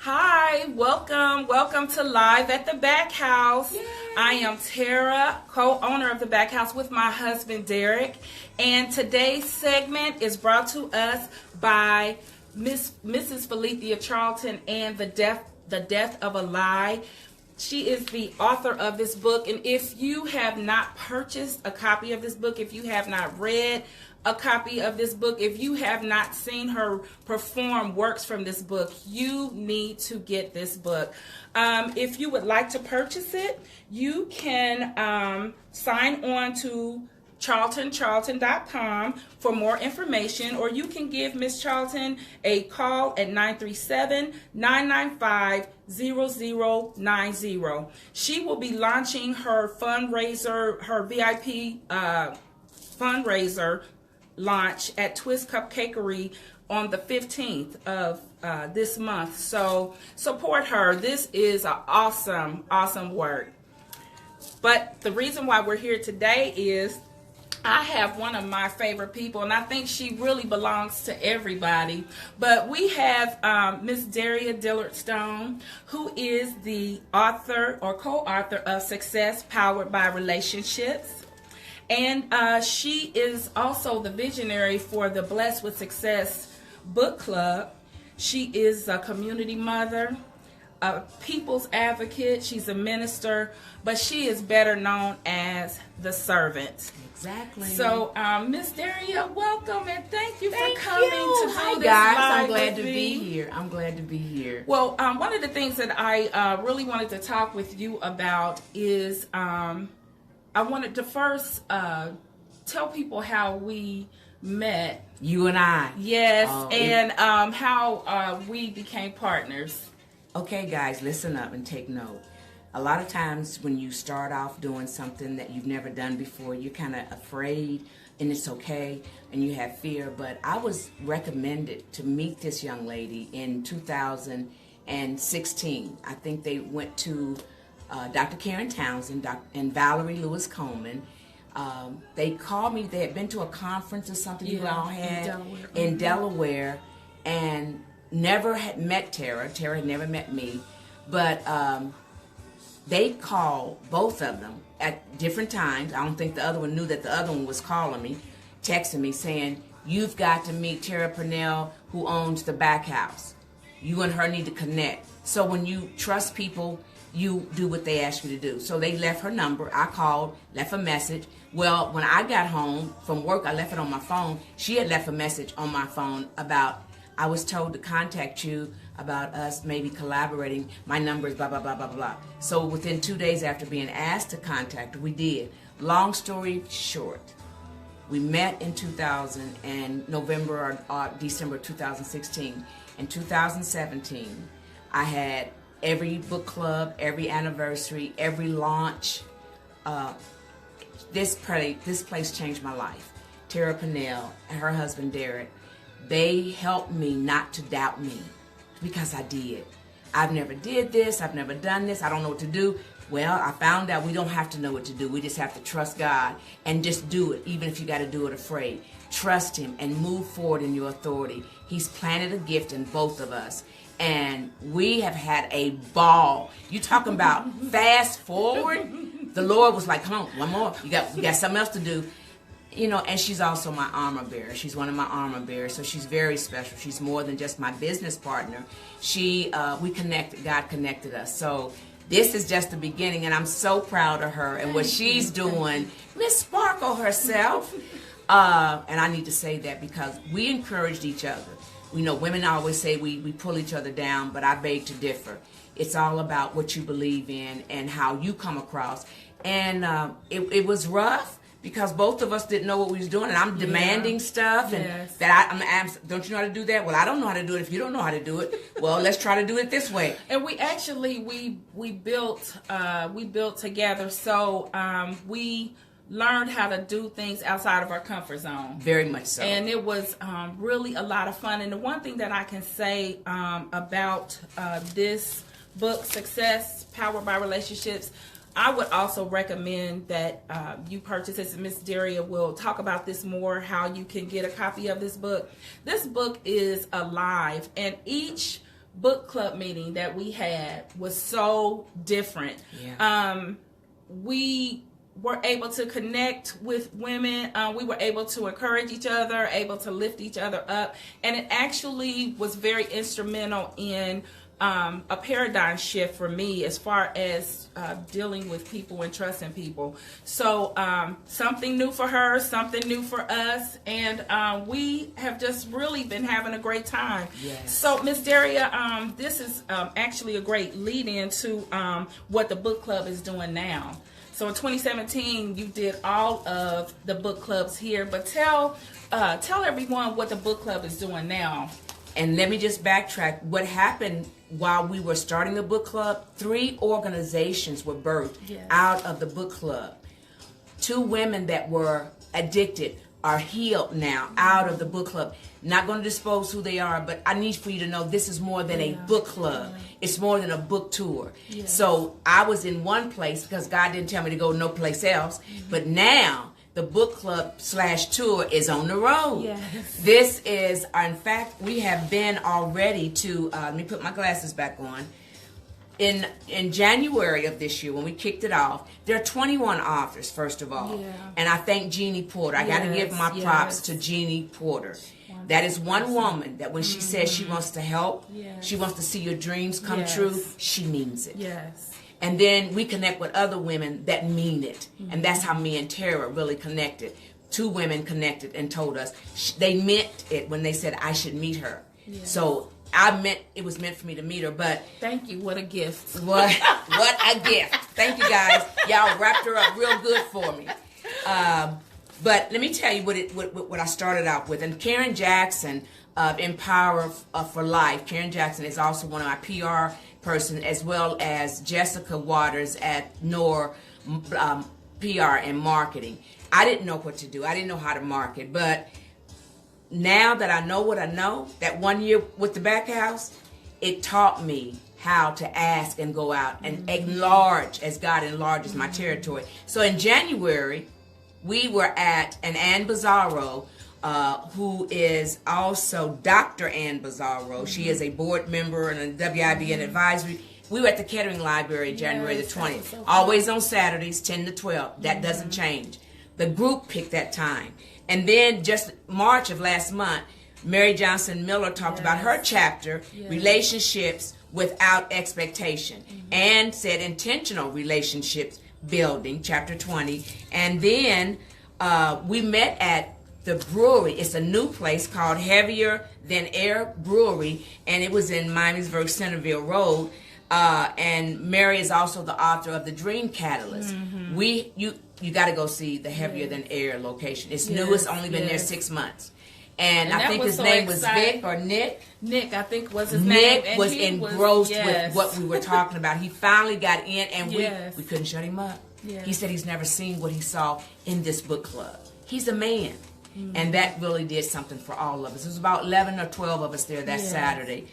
Hi, welcome to Live at the Backhouse. Yay. I am Tara, co-owner of the Backhouse with my husband Derek, and today's segment is brought to us by Mrs. Felicia Charlton and the Death of a Lie. She is the author of this book, and if you have not purchased a copy of this book, if you have not read a copy of this book, if you have not seen her perform works from this book, you need to get this book. If you would like to purchase it, you can sign on to charlton.com for more information, or you can give Miss Charlton a call at 937-995-0090. She will be launching her fundraiser, her VIP fundraiser launch at Twist Cupcakery on the 15th of this month. So support her. This is an awesome work. But the reason why we're here today is I have one of my favorite people, and I think she really belongs to everybody. But we have Miss Daria Dillard Stone, who is the author or co-author of Success Powered by Relationships. And she is also the visionary for the Blessed with Success book club. She is a community mother, a people's advocate. She's a minister, but she is better known as the servant. Exactly. So, Miss Daria, welcome, and thank you for coming to do Hi, this guys. live I'm glad to with be me. here. I'm glad to be here. Well, one of the things that I really wanted to talk with you about is I wanted to first tell people how we met. You and I. Yes, and how we became partners. Okay, guys, listen up and take note. A lot of times when you start off doing something that you've never done before, you're kind of afraid, and it's okay, and you have fear. But I was recommended to meet this young lady in 2016. I think they went to Dr. Karen Townsend and Valerie Lewis Coleman. They called me. They had been to a conference or something you all had in Delaware, and never had met Tara. Tara had never met me, but they called both of them at different times. I don't think the other one knew that the other one was calling me, texting me saying, "You've got to meet Tara Purnell, who owns the Backhouse. You and her need to connect." So when you trust people, you do what they ask you to do. So they left her number. I called, left a message. Well, when I got home from work, I left it on my phone. She had left a message on my phone about, I was told to contact you about us maybe collaborating. My number is blah, blah, blah, blah, blah. So within 2 days after being asked to contact her, we did. Long story short, we met in 2000 and November or December 2016. In 2017, I had every book club, every anniversary, every launch. This place changed my life. Tara Purnell and her husband Derek, they helped me not to doubt me, because I did. I've never did this. I've never done this. I don't know what to do. Well, I found out we don't have to know what to do. We just have to trust God and just do it, even if you got to do it afraid. Trust Him and move forward in your authority. He's planted a gift in both of us, and we have had a ball. You talking about fast forward? The Lord was like, "Come on, one more. You got something else to do." You know, and she's also my armor bearer. She's one of my armor bearers, so she's very special. She's more than just my business partner. We connected. God connected us. So this is just the beginning, and I'm so proud of her and what she's doing. Miss Sparkle herself. And I need to say that because we encouraged each other. We know women always say we pull each other down, but I beg to differ. It's all about what you believe in and how you come across. And it was rough, because both of us didn't know what we was doing, and I'm demanding stuff, and that I'm don't you know how to do that? Well, I don't know how to do it. If you don't know how to do it, well, let's try to do it this way. And we actually we built together, so we learned how to do things outside of our comfort zone. Very much so. And it was really a lot of fun. And the one thing that I can say about this book, Success Powered by Relationships, I would also recommend that you purchase this. Miss Daria will talk about this more, how you can get a copy of this book. This book is alive, and each book club meeting that we had was so different. Yeah. We were able to connect with women. We were able to encourage each other, able to lift each other up. And it actually was very instrumental in a paradigm shift for me as far as dealing with people and trusting people. So something new for her, something new for us. And we have just really been having a great time. Yes. So Miss Daria, this is actually a great lead into what the book club is doing now. So in 2017, you did all of the book clubs here, but tell everyone what the book club is doing now. And let me just backtrack. What happened while we were starting the book club, 3 organizations were birthed out of the book club. 2 women that were addicted are healed now out of the book club. Not going to disclose who they are, but I need for you to know this is more than a book club. It's more than a book tour. Yes. So I was in one place because God didn't tell me to go no place else. But now the book club / tour is on the road. Yes. This is, in fact, we have been already to, let me put my glasses back on. In January of this year, when we kicked it off, there are 21 authors, first of all. Yeah. And I thank Jeannie Porter. I got to give my props to Jeannie Porter. That is one woman that when she says she wants to help, she wants to see your dreams come true, she means it. Yes. And then we connect with other women that mean it. And that's how me and Tara really connected. 2 women connected and told us they meant it when they said I should meet her. Yes. So it was meant for me to meet her, but Thank you. What a gift. what a gift. Thank you guys. Y'all wrapped her up real good for me. But let me tell you what I started out with. And Karen Jackson of Empower for Life. Karen Jackson is also one of my PR person, as well as Jessica Waters at NOR PR and Marketing. I didn't know what to do. I didn't know how to market. But now that I know what I know, that 1 year with the Backhouse, it taught me how to ask and go out and enlarge as God enlarges my territory. So in January, we were at Ann Bizarro, who is also Dr. Ann Bizarro. She is a board member and a WIBN advisory. We were at the Kettering Library January the 20th. So always on Saturdays, 10 to 12. That doesn't change. The group picked that time. And then just March of last month, Mary Johnson Miller talked about her chapter, Relationships Without Expectation, and said intentional relationships building, chapter 20. And then we met at the brewery. It's a new place called Heavier Than Air Brewery, and it was in Miamisburg, Centerville Road. And Mary is also the author of The Dream Catalyst. You got to go see the Heavier Than Air location. It's new. It's only been there 6 months. And I think his name was Vic or Nick. Nick, I think was his name. Nick was engrossed with what we were talking about. He finally got in, and we couldn't shut him up. He said he's never seen what he saw in this book club. He's a man. And that really did something for all of us. It was about 11 or 12 of us there that Saturday.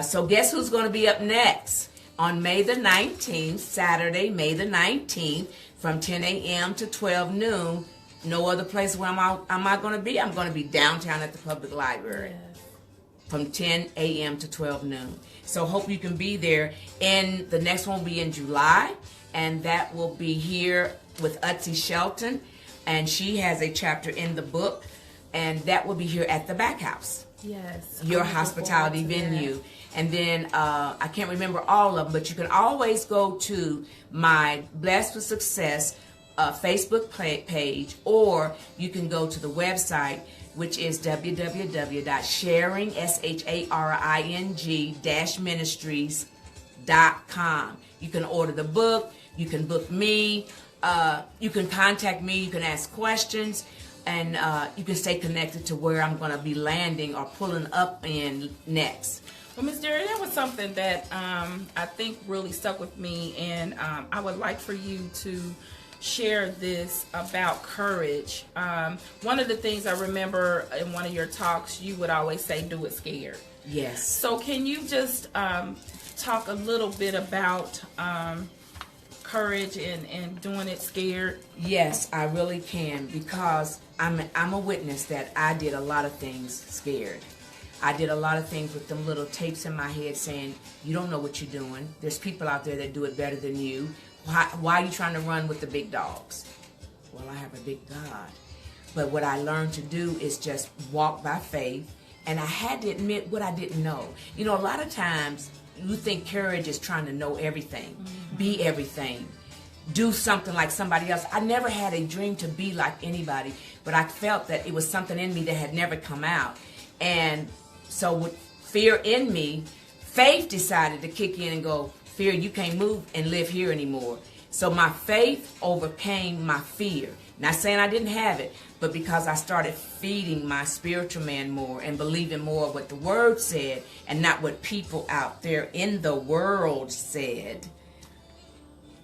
So guess who's going to be up next? On May the 19th, Saturday, May the 19th, from 10 a.m. to 12 noon. No other place where am I going to be? I'm going to be downtown at the public library from 10 a.m. to 12 noon. So hope you can be there. And the next one will be in July, and that will be here with Utsi Shelton, and she has a chapter in the book, and that will be here at the Backhouse. Yes. Your hospitality venue. And then I can't remember all of them, but you can always go to my Blessed with Success Facebook page, or you can go to the website, which is www.sharing-ministries-ministries.com. You can order the book. You can book me. You can contact me. You can ask questions. And you can stay connected to where I'm going to be landing or pulling up in next. Well, Ms. Daria, that was something that I think really stuck with me, and I would like for you to share this about courage. One of the things I remember in one of your talks, you would always say, do it scared. Yes. So can you just talk a little bit about courage and doing it scared? Yes, I really can, because I'm a witness that I did a lot of things scared. I did a lot of things with them little tapes in my head saying, you don't know what you're doing. There's people out there that do it better than you. Why are you trying to run with the big dogs? Well, I have a big God. But what I learned to do is just walk by faith. And I had to admit what I didn't know. You know, a lot of times you think courage is trying to know everything, be everything, do something like somebody else. I never had a dream to be like anybody, but I felt that it was something in me that had never come out. And so with fear in me, faith decided to kick in and go, fear, you can't move and live here anymore. So my faith overcame my fear. Not saying I didn't have it, but because I started feeding my spiritual man more and believing more of what the word said and not what people out there in the world said,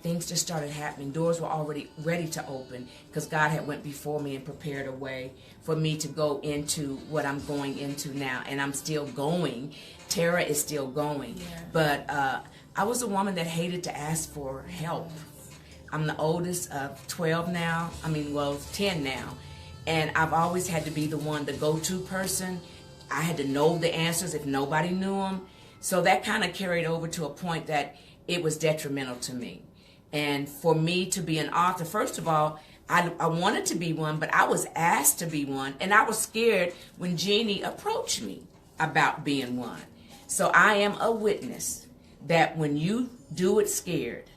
things just started happening. Doors were already ready to open because God had went before me and prepared a way for me to go into what I'm going into now. And I'm still going. Tara is still going. Yeah. But I was a woman that hated to ask for help. I'm the oldest of 12 now. 10 now. And I've always had to be the one, the go-to person. I had to know the answers if nobody knew them. So that kind of carried over to a point that it was detrimental to me. And for me to be an author, first of all, I wanted to be one, but I was asked to be one. And I was scared when Jeannie approached me about being one. So I am a witness that when you do it scared,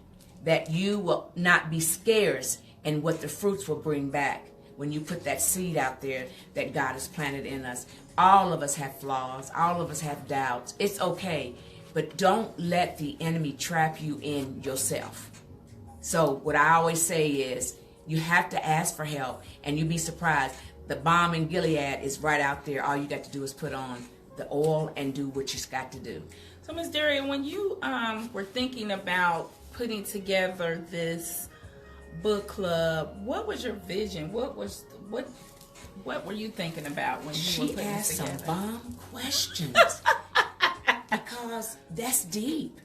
that you will not be scarce in what the fruits will bring back when you put that seed out there that God has planted in us. All of us have flaws. All of us have doubts. It's okay. But don't let the enemy trap you in yourself. So what I always say is you have to ask for help, and you'd be surprised. The balm in Gilead is right out there. All you got to do is put on the oil and do what you've got to do. So, Ms. Daria, when you were thinking about putting together this book club, what was your vision? What were you thinking about when you were putting it together? She asked some bomb questions because that's deep.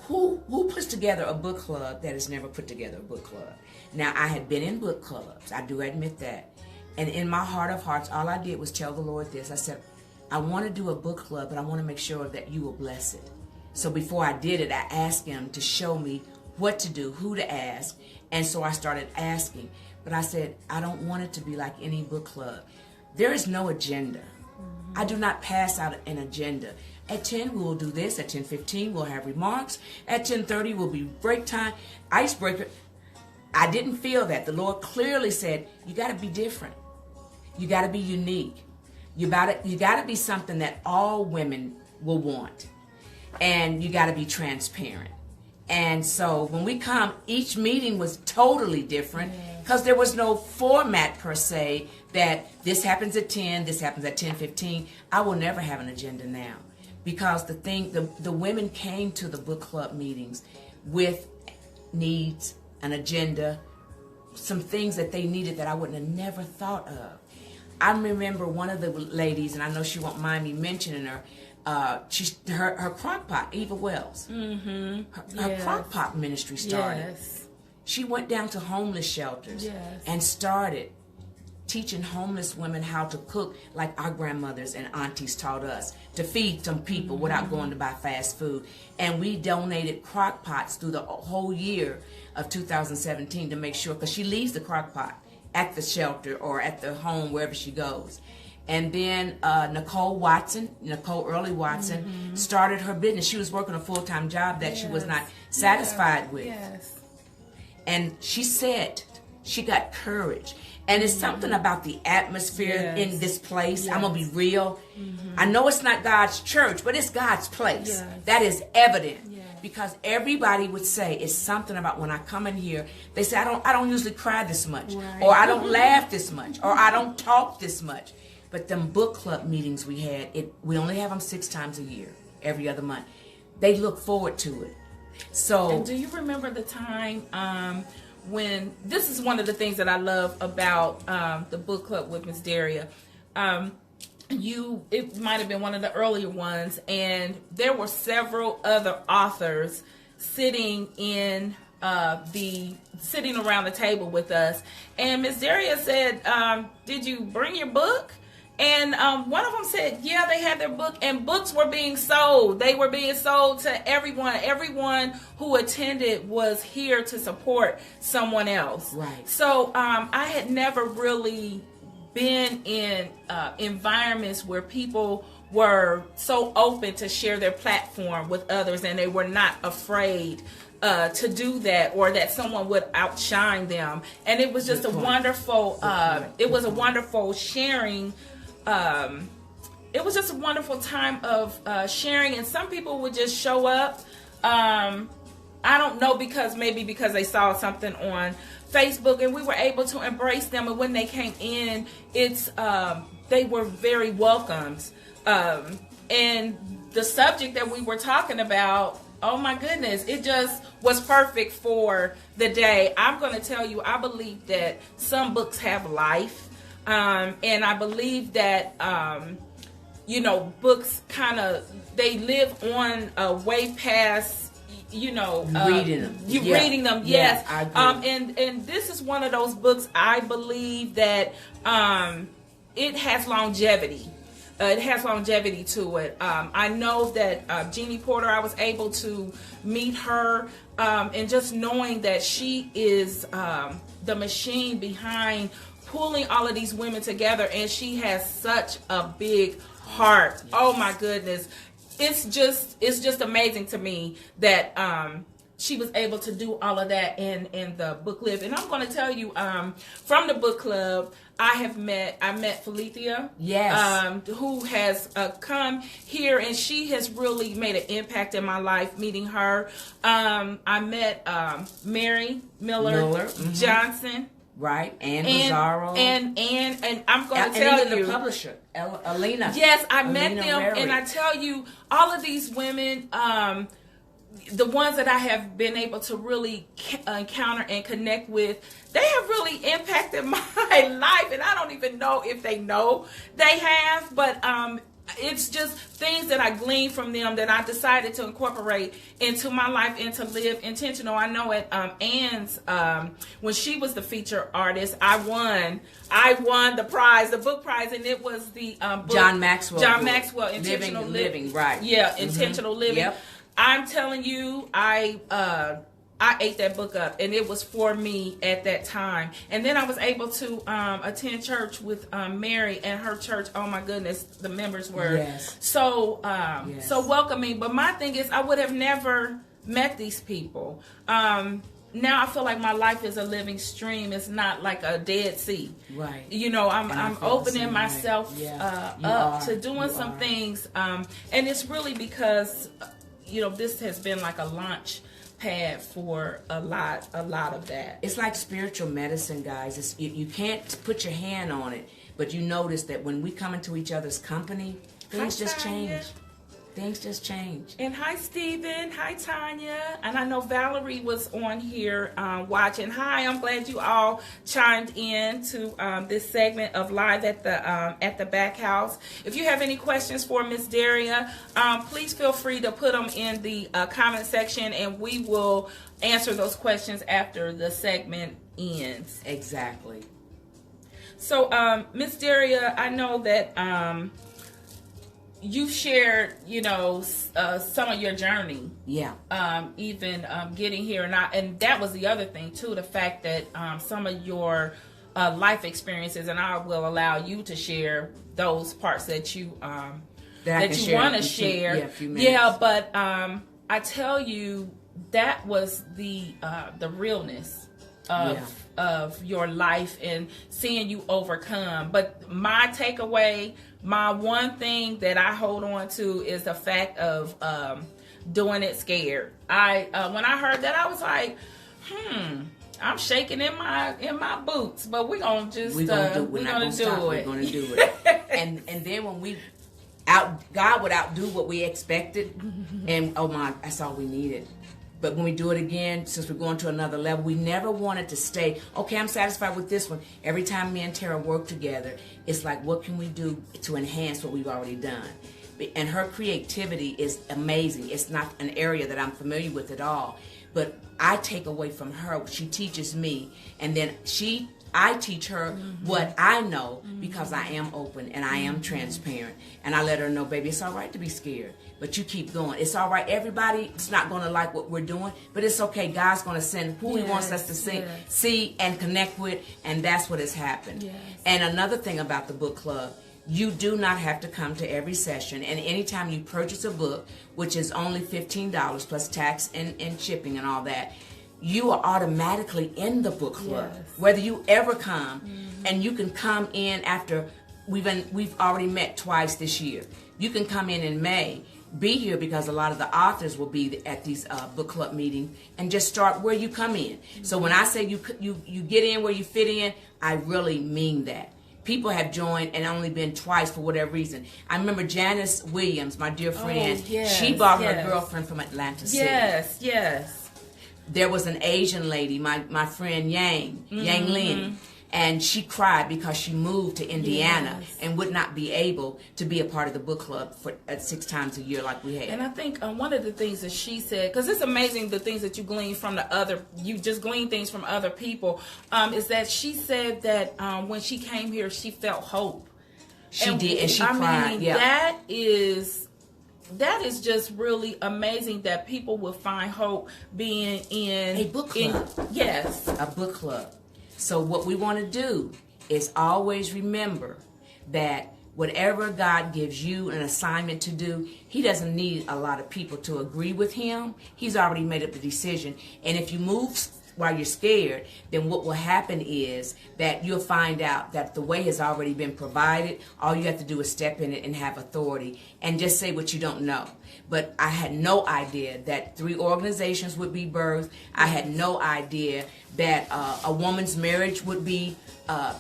Who puts together a book club that has never put together a book club? Now, I had been in book clubs. I do admit that. And in my heart of hearts, all I did was tell the Lord this. I said, I want to do a book club, but I want to make sure that you will bless it. So before I did it, I asked him to show me what to do, who to ask. And so I started asking. But I said, I don't want it to be like any book club. There is no agenda. I do not pass out an agenda. At 10, we will do this. At 10:15, we'll have remarks. At 10:30, will be break time, icebreaker. I didn't feel that. The Lord clearly said, you got to be different. You got to be unique. You got to be something that all women will want. And you got to be transparent. And so when we come, each meeting was totally different because there was no format per se that this happens at 10, this happens at 10:15. I will never have an agenda now because the women came to the book club meetings with needs, an agenda, some things that they needed that I wouldn't have never thought of. I remember one of the ladies, and I know she won't mind me mentioning her, her crock pot, Eva Wells. Mm-hmm. Her crock pot ministry started. Yes. She went down to homeless shelters and started teaching homeless women how to cook like our grandmothers and aunties taught us, to feed some people without going to buy fast food. And we donated crock pots through the whole year of 2017 to make sure, because she leaves the crock pot at the shelter or at the home, wherever she goes. And then Nicole Early Watson, started her business. She was working a full-time job that she was not satisfied with. Yes. And she said she got courage. And it's something about the atmosphere in this place. Yes. I'm going to be real. I know it's not God's church, but it's God's place. Yes. That is evident. Yes. Because everybody would say it's something about when I come in here, they say, I don't usually cry this much. Right. Or I don't laugh this much. Or I don't talk this much. But them book club meetings we had, we only have them 6 times a year, every other month. They look forward to it. So, and do you remember the time when, this is one of the things that I love about the book club with Miss Daria. It might have been one of the earlier ones, and there were several other authors sitting around the table with us. And Miss Daria said, did you bring your book? And one of them said, yeah, they had their book, and books were being sold. They were being sold to everyone. Everyone who attended was here to support someone else. Right. So I had never really been in environments where people were so open to share their platform with others, and they were not afraid to do that, or that someone would outshine them. And it was just a wonderful, it was a wonderful sharing. It was just a wonderful time of sharing, and some people would just show up. I don't know, because they saw something on Facebook, and we were able to embrace them. And when they came in, they were very welcomed. And the subject that we were talking about, oh my goodness, it just was perfect for the day. I'm going to tell you, I believe that some books have life. And I believe that, books they live on way past, reading them. Reading them, yes. I agree. And this is one of those books, I believe that it has longevity. It has longevity to it. I know that Jeannie Porter, I was able to meet her, and just knowing that she is the machine behind pulling all of these women together, and she has such a big heart. Yes. Oh my goodness. It's just amazing to me that she was able to do all of that in the book club. And I'm going to tell you, from the book club, I met Felicia, yes, who has come here, and she has really made an impact in my life, meeting her. I met Mary Miller Johnson. Right, and Bizarro, and I'm going to tell you, the publisher, Alina. Yes, I met them, and I tell you, all of these women, the ones that I have been able to really encounter and connect with, they have really impacted my life, and I don't even know if they know they have, but it's just things that I gleaned from them that I decided to incorporate into my life and to live intentional. I know at Ann's, when she was the feature artist, I won the prize, the book prize, and it was the book, John Maxwell, Intentional Living, right? Yeah, Intentional Living. Yep. I'm telling you, I ate that book up, and it was for me at that time. And then I was able to attend church with Mary and her church. Oh my goodness, the members were so welcoming. But my thing is, I would have never met these people. Now I feel like my life is a living stream. It's not like a dead sea. Right. I'm opening myself up to doing some things. And it's really because, this has been like a launch pad for a lot of that. It's like spiritual medicine, guys. You can't put your hand on it, but you notice that when we come into each other's company, things just change. Things just change. And hi, Stephen. Hi, Tanya. And I know Valerie was on here watching. Hi, I'm glad you all chimed in to this segment of Live at the Backhouse. If you have any questions for Miss Daria, please feel free to put them in the comment section, and we will answer those questions after the segment ends. Exactly. So, Miss Daria, I know that you've shared, some of your journey. Yeah. Even getting here, and that was the other thing too. The fact that some of your life experiences, and I will allow you to share those parts that you want to share. Yeah, but I tell you, that was the realness of your life and seeing you overcome. But my takeaway, my one thing that I hold on to is the fact of doing it scared. When I heard that, I was like, I'm shaking in my boots, but we're gonna do it. We're gonna do it. and then when God would outdo what we expected, and oh my, that's all we needed. But when we do it again, since we're going to another level, we never wanted to stay, okay, I'm satisfied with this one. Every time me and Tara work together, it's like, what can we do to enhance what we've already done? And her creativity is amazing. It's not an area that I'm familiar with at all. But I take away from her, she teaches me, and then she I teach her what I know because I am open and I am transparent. And I let her know, baby, it's all right to be scared, but you keep going. It's all right. Everybody's not going to like what we're doing, but it's okay. God's going to send who He wants us to see and connect with, and that's what has happened. Yes. And another thing about the book club, you do not have to come to every session. And anytime you purchase a book, which is only $15 plus tax and shipping and all that, you are automatically in the book club. Yes. Whether you ever come, and you can come in after we've already met twice this year. You can come in May, be here because a lot of the authors will be at these book club meetings, and just start where you come in. So when I say you get in where you fit in, I really mean that. People have joined and only been twice for whatever reason. I remember Janice Williams, my dear friend. She brought her girlfriend from Atlanta City. Yes. There was an Asian lady, my friend Yang Lin, and she cried because she moved to Indiana and would not be able to be a part of the book club at 6 times a year like we had. And I think one of the things that she said, because it's amazing the things that you glean from you just glean things from other people, is that she said that when she came here, she felt hope. She did, and she cried. That is just really amazing that people will find hope being in a book club. A book club. So what we want to do is always remember that whatever God gives you an assignment to do, He doesn't need a lot of people to agree with Him. He's already made up the decision. And if you move while you're scared, then what will happen is that you'll find out that the way has already been provided. All you have to do is step in it and have authority and just say what you don't know. But I had no idea that 3 organizations would be birthed. I had no idea that a woman's marriage would be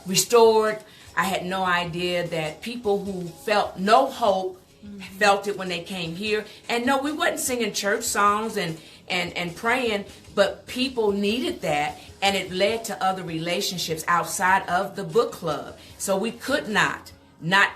restored. I had no idea that people who felt no hope felt it when they came here. And no, we wasn't singing church songs and praying, but people needed that, and it led to other relationships outside of the book club. So we could not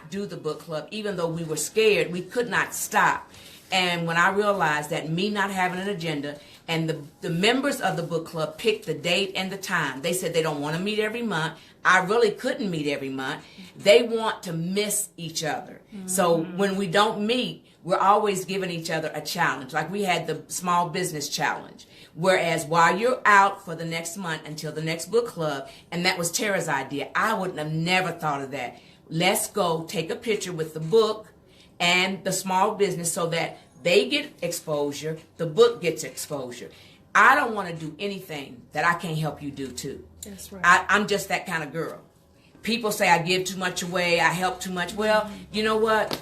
do the book club. Even though we were scared, we could not stop. And when I realized that me not having an agenda, and the members of the book club picked the date and the time. They said they don't want to meet every month. I really couldn't meet every month. They want to miss each other. So when we don't meet, we're always giving each other a challenge. Like we had the small business challenge. Whereas while you're out for the next month until the next book club, and that was Tara's idea, I wouldn't have never thought of that. Let's go take a picture with the book and the small business so that they get exposure, the book gets exposure. I don't want to do anything that I can't help you do too. That's right. I'm just that kind of girl. People say I give too much away, I help too much. Well, you know what?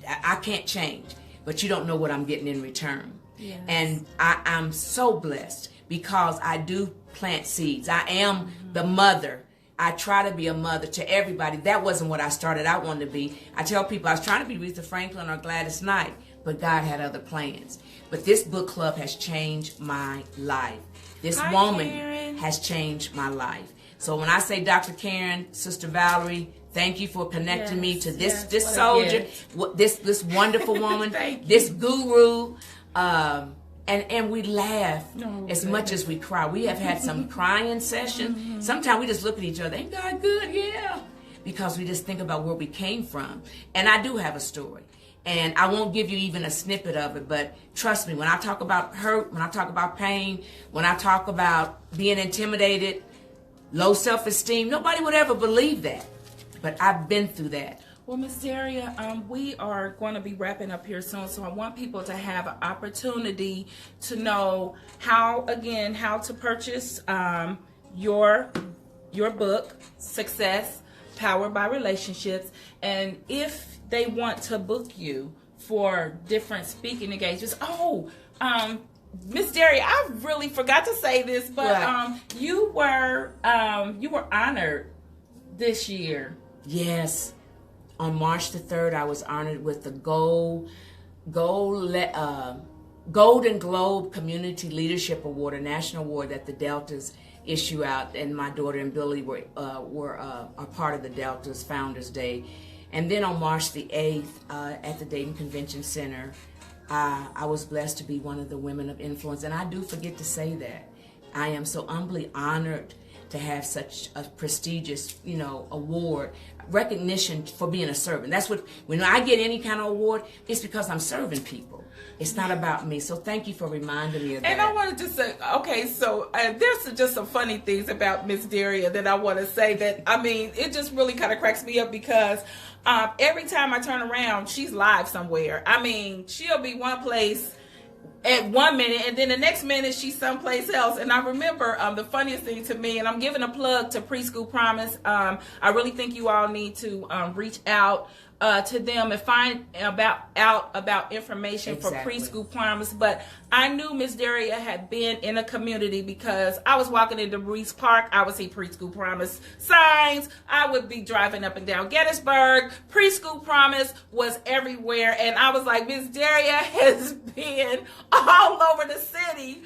I can't change, but you don't know what I'm getting in return. Yes. And I'm so blessed because I do plant seeds. I am the mother. I try to be a mother to everybody. That wasn't what I started out wanting to be. I tell people I was trying to be Aretha Franklin or Gladys Knight, but God had other plans. But this book club has changed my life. This woman Karen. has changed my life. So when I say Dr. Karen, Sister Valerie, thank you for connecting me to this soldier, this wonderful woman, this guru. And we laugh as much as we cry. We have had some crying sessions. Sometimes we just look at each other, ain't God good? Yeah. Because we just think about where we came from. And I do have a story. And I won't give you even a snippet of it, but trust me, when I talk about hurt, when I talk about pain, when I talk about being intimidated, low self-esteem, nobody would ever believe that. But I've been through that. Well, Miss Daria, we are going to be wrapping up here soon, so I want people to have an opportunity to know how to purchase your book, Success, Powered by Relationships, and if they want to book you for different speaking engagements. Miss Daria, I really forgot to say this, but you were honored this year. Yes. On March the 3rd, I was honored with the Golden Globe Community Leadership Award, a national award that the Deltas issue out, and my daughter and Billy were a part of the Deltas Founders Day. And then on March the 8th, at the Dayton Convention Center, I was blessed to be one of the women of influence, and I do forget to say that. I am so humbly honored to have such a prestigious, award, recognition for being a servant. That's what, when I get any kind of award, it's because I'm serving people. It's not about me. So thank you for reminding me of that. And I wanted to say, okay, so there's just some funny things about Miss Daria that I want to say that, I mean, it just really kind of cracks me up because every time I turn around, she's live somewhere. I mean, she'll be one place at 1 minute, and then the next minute she's someplace else. And I remember the funniest thing to me, and I'm giving a plug to Preschool Promise. I really think you all need to reach out to them and find out about information for Preschool Promise. But I knew Miss Daria had been in a community because I was walking into Reese Park, I would see Preschool Promise signs. I would be driving up and down Gettysburg. Preschool Promise was everywhere, and I was like, Miss Daria has been all over the city.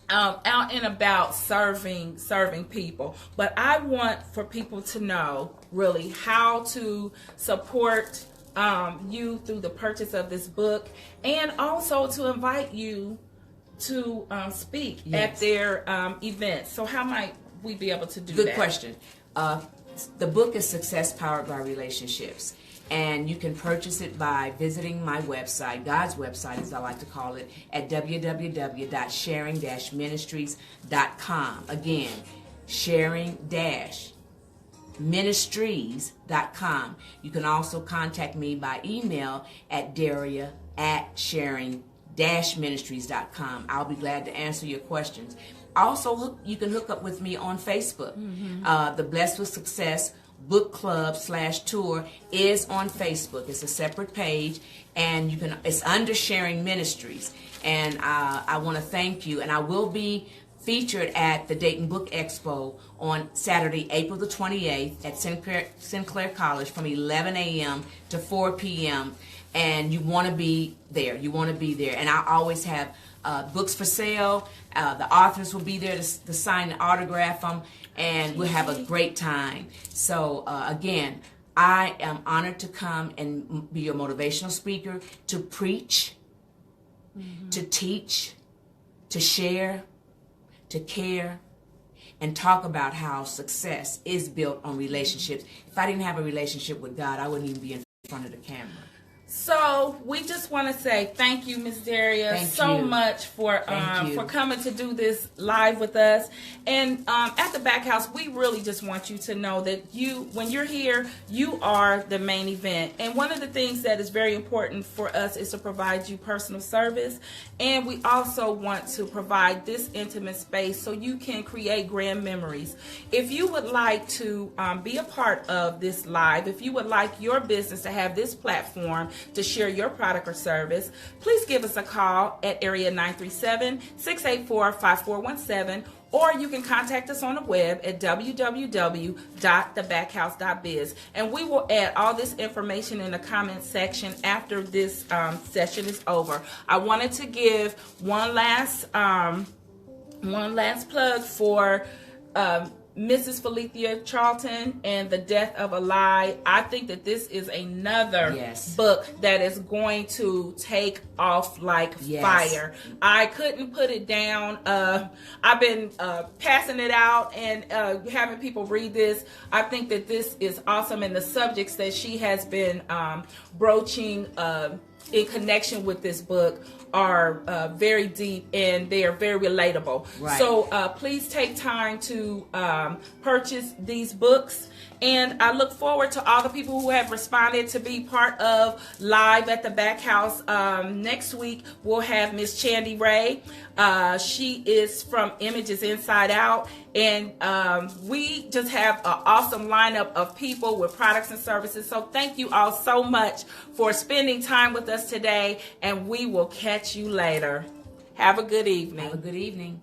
Out and about serving people. But I want for people to know really how to support you through the purchase of this book, and also to invite you to speak at their events. So how might we be able to do that? Good question. The book is Success Powered by Relationships. And you can purchase it by visiting my website, God's website as I like to call it, at www.sharing-ministries.com. Again, sharing-ministries.com. You can also contact me by email at daria@sharing-ministries.com. I'll be glad to answer your questions. Also, you can hook up with me on Facebook. The Blessed with Success Book Club /tour is on Facebook. It's a separate page, and it's under Sharing Ministries. And I want to thank you, and I will be featured at the Dayton Book Expo on Saturday, April the 28th at Sinclair College from 11 a.m. to 4 p.m. And you want to be there. And I always have books for sale. The authors will be there to sign and autograph them, and we'll have a great time. So again, I am honored to come and be your motivational speaker, to preach, to teach, to share, to care, and talk about how success is built on relationships. If I didn't have a relationship with God, I wouldn't even be in front of the camera. So we just want to say thank you, Miss Daria, so much for coming to do this live with us. And at the Backhouse, we really just want you to know that when you're here, you are the main event. And one of the things that is very important for us is to provide you personal service. And we also want to provide this intimate space so you can create grand memories. If you would like to be a part of this live, if you would like your business to have this platform to share your product or service, please give us a call at area 937-684-5417, or you can contact us on the web at www.thebackhouse.biz. And we will add all this information in the comment section after this session is over. I wanted to give one last plug for Mrs. Felicia Charlton and The Death of a Lie. I think that this is another book that is going to take off like fire. I couldn't put it down. I've been passing it out and having people read this. I think that this is awesome, and the subjects that she has been broaching in connection with this book are very deep, and they are very relatable. So please take time to purchase these books. And I look forward to all the people who have responded to be part of Live at the Backhouse. Next week, we'll have Miss Chandy Ray. She is from Images Inside Out. And we just have an awesome lineup of people with products and services. So thank you all so much for spending time with us today. And we will catch you later. Have a good evening. Have a good evening.